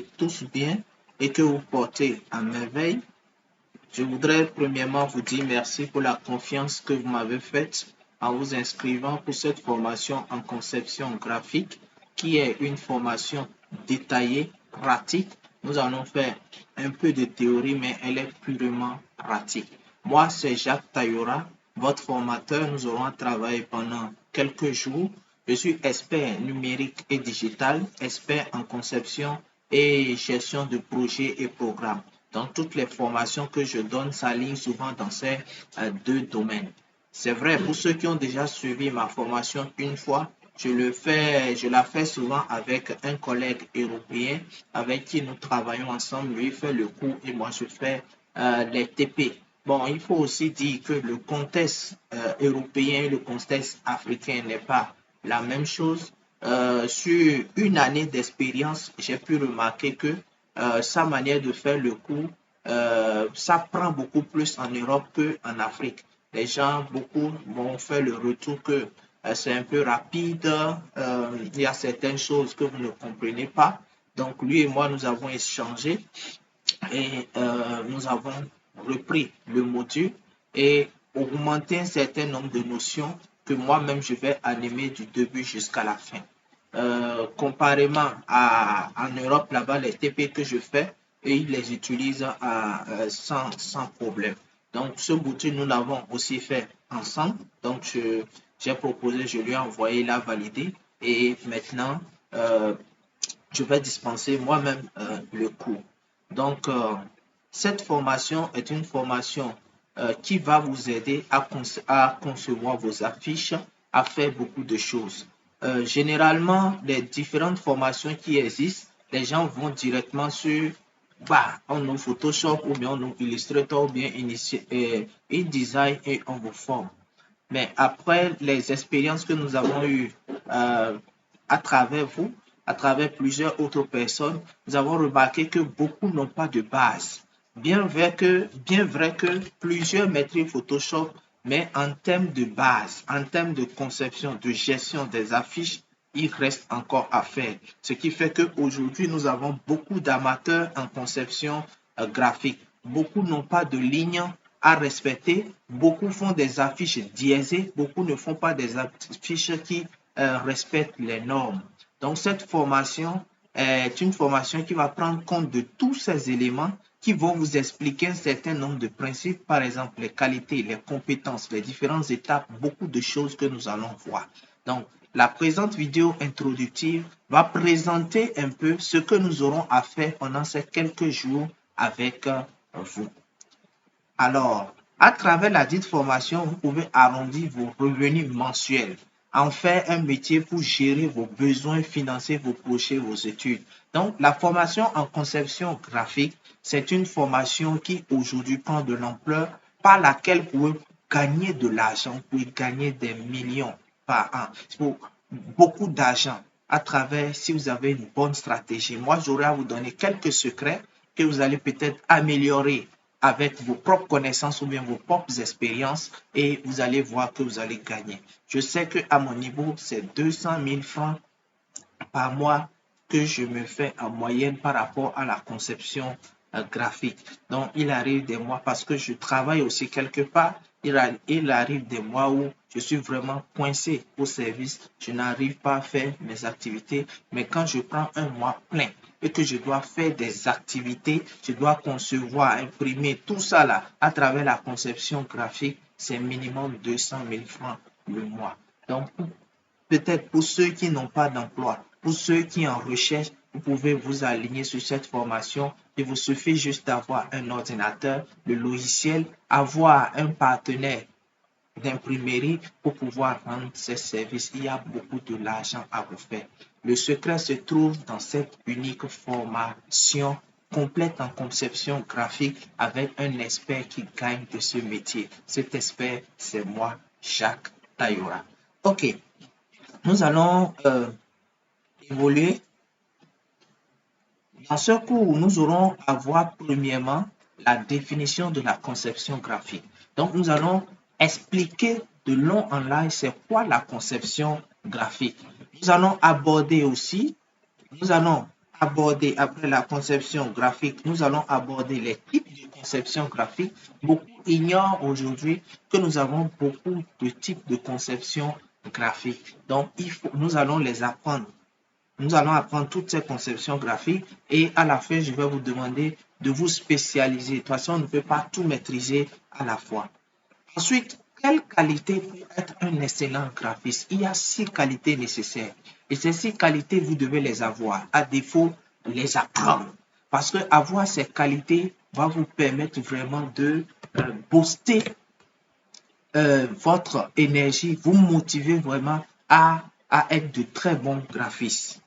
tous bien et que vous portez à merveille. Je voudrais premièrement vous dire merci pour la confiance que vous m'avez faite en vous inscrivant pour cette formation en conception graphique qui est une formation détaillée, pratique. Nous allons faire un peu de théorie, mais elle est purement pratique. Moi, c'est Jacques Tayora, votre formateur. Nous aurons travaillé pendant quelques jours. Je suis expert numérique et digital, expert en conception et gestion de projets et programmes. Donc, toutes les formations que je donne s'alignent souvent dans ces deux domaines. C'est vrai, pour ceux qui ont déjà suivi ma formation une fois, je la fais souvent avec un collègue européen avec qui nous travaillons ensemble. Lui fait le cours et moi je fais les TP. Bon, il faut aussi dire que le contexte européen et le contexte africain n'est pas la même chose. Sur une année d'expérience, j'ai pu remarquer que sa manière de faire le cours, ça prend beaucoup plus en Europe qu'en Afrique. Les gens, beaucoup m'ont fait le retour que c'est un peu rapide, il y a certaines choses que vous ne comprenez pas. Donc lui et moi, nous avons échangé et nous avons repris le module et augmenté un certain nombre de notions que moi-même je vais animer du début jusqu'à la fin. Comparément en Europe, là-bas, les TP que je fais, et ils les utilisent sans problème. Donc, ce module, nous l'avons aussi fait ensemble. Donc, j'ai proposé, je lui ai envoyé, il a validé. Et maintenant, je vais dispenser moi-même le cours. Donc, cette formation est une formation qui va vous aider à concevoir vos affiches, à faire beaucoup de choses. Généralement, les différentes formations qui existent, les gens vont directement sur on ouvre Photoshop ou bien on ouvre Illustrator ou bien InDesign et on vous forme. Mais après les expériences que nous avons eues à travers vous, à travers plusieurs autres personnes, nous avons remarqué que beaucoup n'ont pas de base. Bien vrai que plusieurs maîtrisent Photoshop, mais en termes de base, en termes de conception, de gestion des affiches, il reste encore à faire. Ce qui fait qu'aujourd'hui, nous avons beaucoup d'amateurs en conception graphique. Beaucoup n'ont pas de ligne à respecter. Beaucoup font des affiches diésées. Beaucoup ne font pas des affiches qui respectent les normes. Donc, cette formation est une formation qui va prendre compte de tous ces éléments qui vont vous expliquer un certain nombre de principes, par exemple les qualités, les compétences, les différentes étapes, beaucoup de choses que nous allons voir. Donc, la présente vidéo introductive va présenter un peu ce que nous aurons à faire pendant ces quelques jours avec vous. Alors, à travers la dite formation, vous pouvez arrondir vos revenus mensuels, en faire un métier pour gérer vos besoins, financer vos projets, vos études. Donc, la formation en conception graphique, c'est une formation qui aujourd'hui prend de l'ampleur par laquelle vous pouvez gagner de l'argent, vous pouvez gagner des millions par an. Pour beaucoup d'argent à travers si vous avez une bonne stratégie. Moi, j'aurais à vous donner quelques secrets que vous allez peut-être améliorer avec vos propres connaissances ou bien vos propres expériences et vous allez voir que vous allez gagner. Je sais qu'à mon niveau, c'est 200 000 francs par mois que je me fais en moyenne par rapport à la conception graphique. Donc, il arrive des mois, parce que je travaille aussi quelque part, il arrive des mois où je suis vraiment coincé au service, je n'arrive pas à faire mes activités, mais quand je prends un mois plein et que je dois faire des activités, je dois concevoir, imprimer, tout ça là, à travers la conception graphique, c'est minimum 200 000 francs le mois. Donc, peut-être pour ceux qui n'ont pas d'emploi, pour ceux qui en recherchent, vous pouvez vous aligner sur cette formation. Il vous suffit juste d'avoir un ordinateur, le logiciel, avoir un partenaire d'imprimerie pour pouvoir rendre ces services. Il y a beaucoup de l'argent à vous faire. Le secret se trouve dans cette unique formation complète en conception graphique avec un expert qui gagne de ce métier. Cet expert, c'est moi, Jacques Tayora. OK. Nous allons évoluer. Dans ce cours, nous allons avoir premièrement la définition de la conception graphique. Donc, nous allons expliquer de long en large c'est quoi la conception graphique. Nous allons aborder aussi, nous allons aborder, après la conception graphique, nous allons aborder les types de conception graphique. Beaucoup ignorent aujourd'hui que nous avons beaucoup de types de conception graphique. Donc, nous allons les apprendre. Nous allons apprendre toutes ces conceptions graphiques et à la fin, je vais vous demander de vous spécialiser. De toute façon, on ne peut pas tout maîtriser à la fois. Ensuite, quelle qualité peut être un excellent graphiste? Il y a 6 qualités nécessaires. Et ces 6 qualités, vous devez les avoir. À défaut, les apprendre. Parce que avoir ces qualités va vous permettre vraiment de booster votre énergie, vous motiver vraiment à être de très bons graphistes.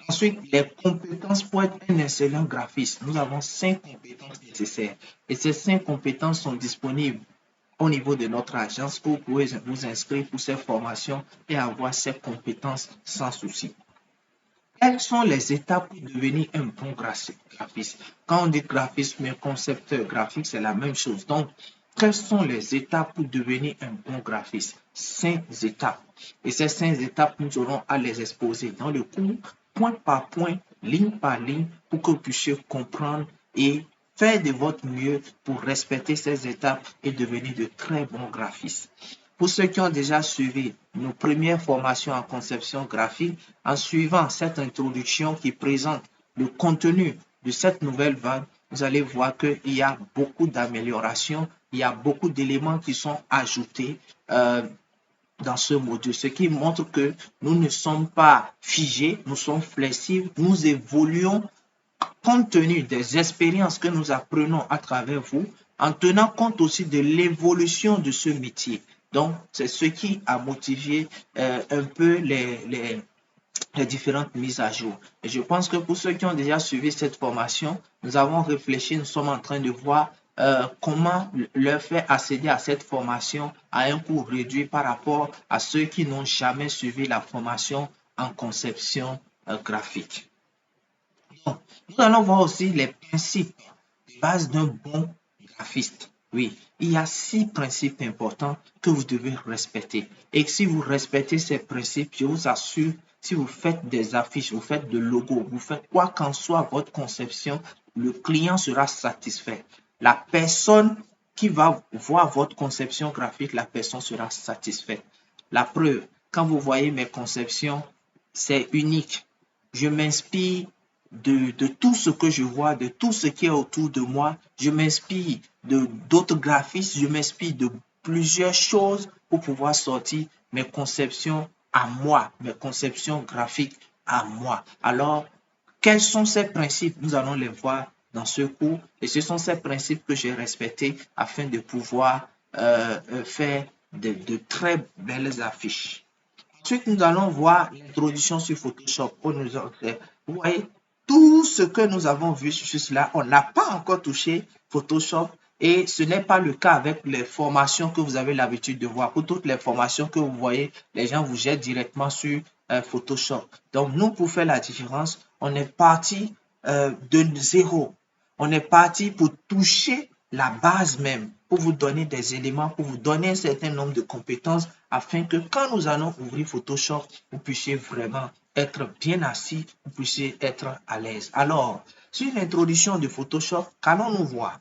Ensuite, les compétences pour être un excellent graphiste. Nous avons 5 compétences nécessaires. Et ces 5 compétences sont disponibles au niveau de notre agence où vous pouvez vous inscrire pour ces formations et avoir ces compétences sans souci. Quelles sont les étapes pour devenir un bon graphiste? Quand on dit graphiste, mais concepteur graphique, c'est la même chose. Donc, quelles sont les étapes pour devenir un bon graphiste? 5 étapes. Et ces 5 étapes, nous aurons à les exposer dans le cours, point par point, ligne par ligne, pour que vous puissiez comprendre et faire de votre mieux pour respecter ces étapes et devenir de très bons graphistes. Pour ceux qui ont déjà suivi nos premières formations en conception graphique, en suivant cette introduction qui présente le contenu de cette nouvelle vague, vous allez voir qu'il y a beaucoup d'améliorations, il y a beaucoup d'éléments qui sont ajoutés dans ce module, ce qui montre que nous ne sommes pas figés, nous sommes flexibles, nous évoluons compte tenu des expériences que nous apprenons à travers vous, en tenant compte aussi de l'évolution de ce métier. Donc, c'est ce qui a motivé un peu les différentes mises à jour. Et je pense que pour ceux qui ont déjà suivi cette formation, nous avons réfléchi, nous sommes en train de voir comment leur faire accéder à cette formation à un coût réduit par rapport à ceux qui n'ont jamais suivi la formation en conception graphique. Donc, nous allons voir aussi les principes de base d'un bon graphiste. Oui, il y a 6 principes importants que vous devez respecter. Et si vous respectez ces principes, je vous assure, si vous faites des affiches, vous faites de logos, vous faites quoi qu'en soit votre conception, le client sera satisfait. La personne qui va voir votre conception graphique, la personne sera satisfaite. La preuve, quand vous voyez mes conceptions, c'est unique. Je m'inspire de tout ce que je vois, de tout ce qui est autour de moi. Je m'inspire de d'autres graphistes, je m'inspire de plusieurs choses pour pouvoir sortir mes conceptions à moi, mes conceptions graphiques à moi. Alors, quels sont ces principes? Nous allons les voir dans ce cours et ce sont ces principes que j'ai respectés afin de pouvoir faire de très belles affiches. Ensuite, nous allons voir l'introduction sur Photoshop. Vous voyez, tout ce que nous avons vu juste là, on n'a pas encore touché Photoshop et ce n'est pas le cas avec les formations que vous avez l'habitude de voir. Pour toutes les formations que vous voyez, les gens vous jettent directement sur Photoshop. Donc, nous, pour faire la différence, on est parti de zéro. On est parti pour toucher la base même, pour vous donner des éléments, pour vous donner un certain nombre de compétences afin que quand nous allons ouvrir Photoshop, vous puissiez vraiment être bien assis, vous puissiez être à l'aise. Alors, sur l'introduction de Photoshop, qu'allons-nous voir?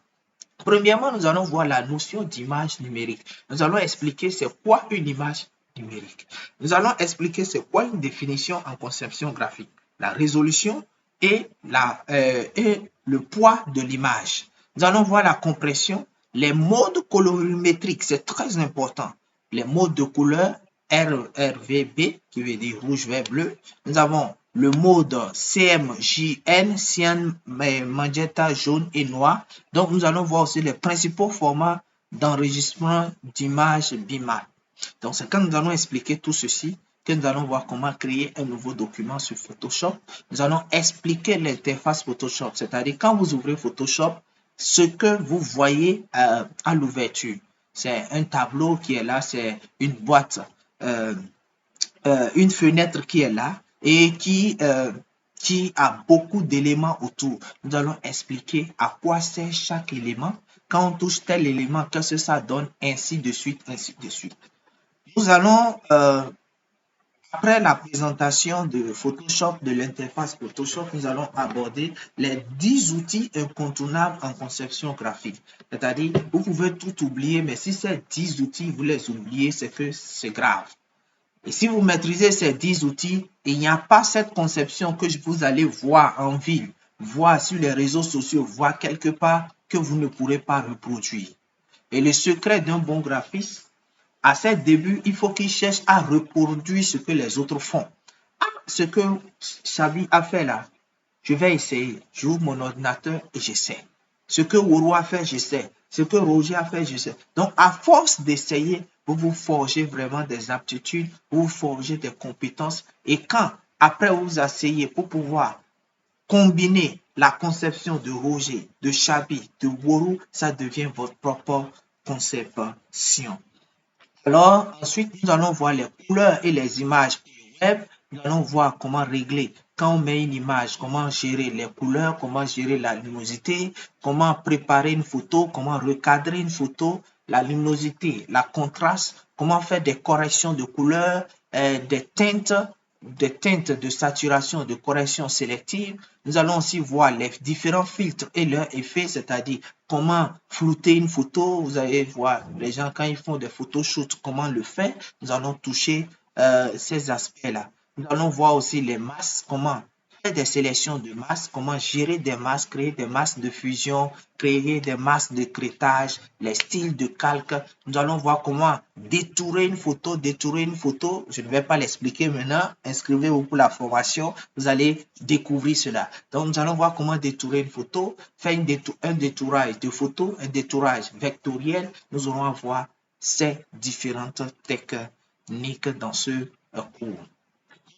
Premièrement, nous allons voir la notion d'image numérique. Nous allons expliquer c'est quoi une image numérique. Nous allons expliquer c'est quoi une définition en conception graphique, la résolution et le poids de l'image. Nous allons voir la compression, les modes colorimétriques, c'est très important. Les modes de couleur RVB, qui veut dire rouge, vert, bleu. Nous avons le mode CMJN, cyan, magenta, jaune et noir. Donc, nous allons voir aussi les principaux formats d'enregistrement d'images BIMAP. Donc, c'est quand nous allons expliquer tout ceci que nous allons voir comment créer un nouveau document sur Photoshop. Nous allons expliquer l'interface Photoshop, c'est-à-dire quand vous ouvrez Photoshop, ce que vous voyez à l'ouverture. C'est un tableau qui est là, c'est une boîte, une fenêtre qui est là et qui a beaucoup d'éléments autour. Nous allons expliquer à quoi sert chaque élément. Quand on touche tel élément, qu'est-ce que ça donne, ainsi de suite, ainsi de suite. Nous allons Après la présentation de Photoshop, de l'interface Photoshop, nous allons aborder les 10 outils incontournables en conception graphique. C'est-à-dire, vous pouvez tout oublier, mais si ces 10 outils, vous les oubliez, c'est que c'est grave. Et si vous maîtrisez ces 10 outils, il n'y a pas cette conception que vous allez voir en ville, voir sur les réseaux sociaux, voir quelque part que vous ne pourrez pas reproduire. Et le secret d'un bon graphiste, à ses débuts, il faut qu'il cherche à reproduire ce que les autres font. Ce que Xavi a fait là, je vais essayer. J'ouvre mon ordinateur et j'essaie. Ce que Woro a fait, j'essaie. Ce que Roger a fait, j'essaie. Donc, à force d'essayer, vous vous forgez vraiment des aptitudes, vous vous forgez des compétences. Et quand, après vous asseyez pour pouvoir combiner la conception de Roger, de Xavi, de Woro, ça devient votre propre conception. Alors, ensuite, nous allons voir les couleurs et les images pour le web. Nous allons voir comment régler quand on met une image, comment gérer les couleurs, comment gérer la luminosité, comment préparer une photo, comment recadrer une photo, la luminosité, la contraste, comment faire des corrections de couleurs, des teintes de saturation, de correction sélective. Nous allons aussi voir les différents filtres et leurs effets, c'est-à-dire comment flouter une photo. Vous allez voir les gens quand ils font des photoshoots, comment le faire. Nous allons toucher ces aspects-là. Nous allons voir aussi les masses, comment faire des sélections de masses, comment gérer des masses, créer des masses de fusion, créer des masses de crétage, les styles de calque. Nous allons voir comment détourer une photo, Je ne vais pas l'expliquer maintenant. Inscrivez-vous pour la formation. Vous allez découvrir cela. Donc, nous allons voir comment détourer une photo, faire un détourage de photo, un détourage vectoriel. Nous allons voir ces différentes techniques dans ce cours.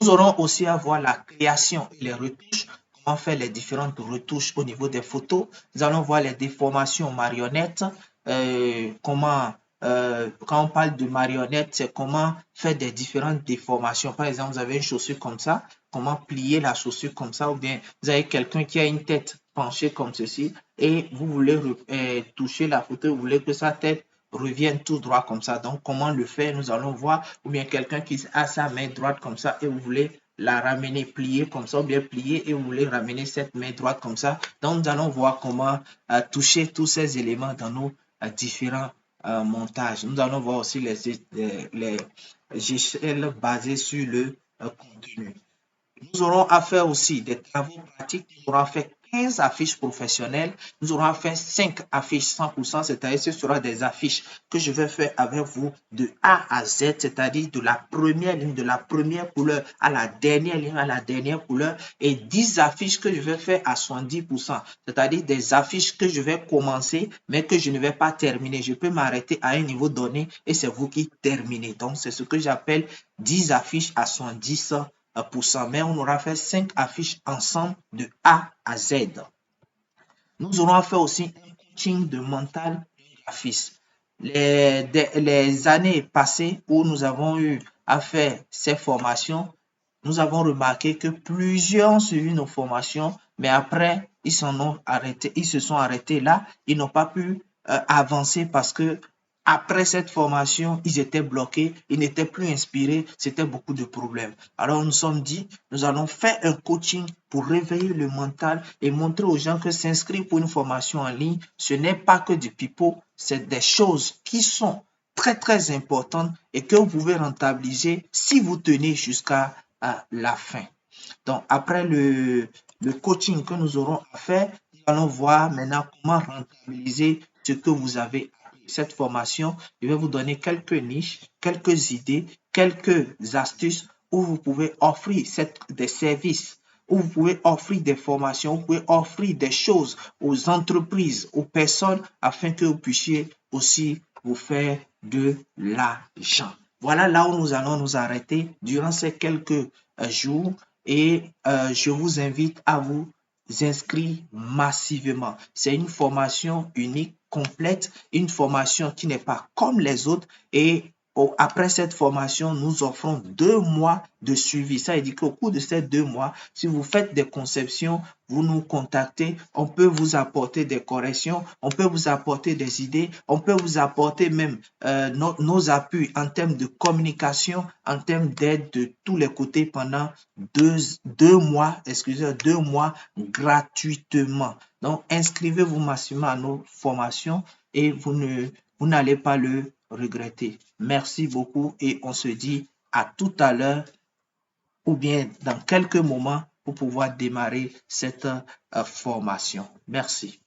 Nous aurons aussi à voir la création et les retouches, comment faire les différentes retouches au niveau des photos. Nous allons voir les déformations marionnettes, quand on parle de marionnettes, c'est comment faire des différentes déformations. Par exemple, vous avez une chaussure comme ça, comment plier la chaussure comme ça, ou bien vous avez quelqu'un qui a une tête penchée comme ceci et vous voulez toucher la photo, vous voulez que sa tête revienne tout droit comme ça. Donc, comment le faire, nous allons voir. Ou bien quelqu'un qui a sa main droite comme ça et vous voulez la ramener pliée comme ça, ou bien plier et vous voulez ramener cette main droite comme ça. Donc, nous allons voir comment toucher tous ces éléments dans nos différents montages. Nous allons voir aussi les échelles basées sur le contenu. Nous aurons à faire aussi des travaux pratiques. Nous aurons fait 15 affiches professionnelles. Nous aurons fait 5 affiches 100%, c'est-à-dire ce sera des affiches que je vais faire avec vous de A à Z, c'est-à-dire de la première ligne, de la première couleur à la dernière ligne, à la dernière couleur, et 10 affiches que je vais faire à 70%, c'est-à-dire des affiches que je vais commencer, mais que je ne vais pas terminer. Je peux m'arrêter à un niveau donné et c'est vous qui terminez. Donc, c'est ce que j'appelle 10 affiches à 70%. Mais on aura fait 5 affiches ensemble de A à Z. Nous aurons fait aussi un coaching de mental graphiste. Les années passées où nous avons eu à faire ces formations, nous avons remarqué que plusieurs ont suivi nos formations, mais après, ils se sont arrêtés là. Ils n'ont pas pu avancer parce que après cette formation, ils étaient bloqués, ils n'étaient plus inspirés, c'était beaucoup de problèmes. Alors nous sommes dit, nous allons faire un coaching pour réveiller le mental et montrer aux gens que s'inscrire pour une formation en ligne, ce n'est pas que du pipeau, c'est des choses qui sont très très importantes et que vous pouvez rentabiliser si vous tenez jusqu'à la fin. Donc après le coaching que nous aurons à faire, nous allons voir maintenant comment rentabiliser ce que vous avez appris. Cette formation, je vais vous donner quelques niches, quelques idées, quelques astuces où vous pouvez offrir des services, où vous pouvez offrir des formations, vous pouvez offrir des choses aux entreprises, aux personnes, afin que vous puissiez aussi vous faire de l'argent. Voilà là où nous allons nous arrêter durant ces quelques jours et je vous invite à vous inscrire massivement. C'est une formation unique, complète, une formation qui n'est pas comme les autres et après cette formation, nous offrons 2 mois de suivi. Ça veut dire qu'au cours de ces 2 mois, si vous faites des conceptions, vous nous contactez, on peut vous apporter des corrections, on peut vous apporter des idées, on peut vous apporter même nos appuis en termes de communication, en termes d'aide de tous les côtés pendant 2 mois, excusez, 2 mois gratuitement. Donc, inscrivez-vous massivement à nos formations et vous n'allez pas le regretter. Merci beaucoup et on se dit à tout à l'heure ou bien dans quelques moments pour pouvoir démarrer cette formation. Merci.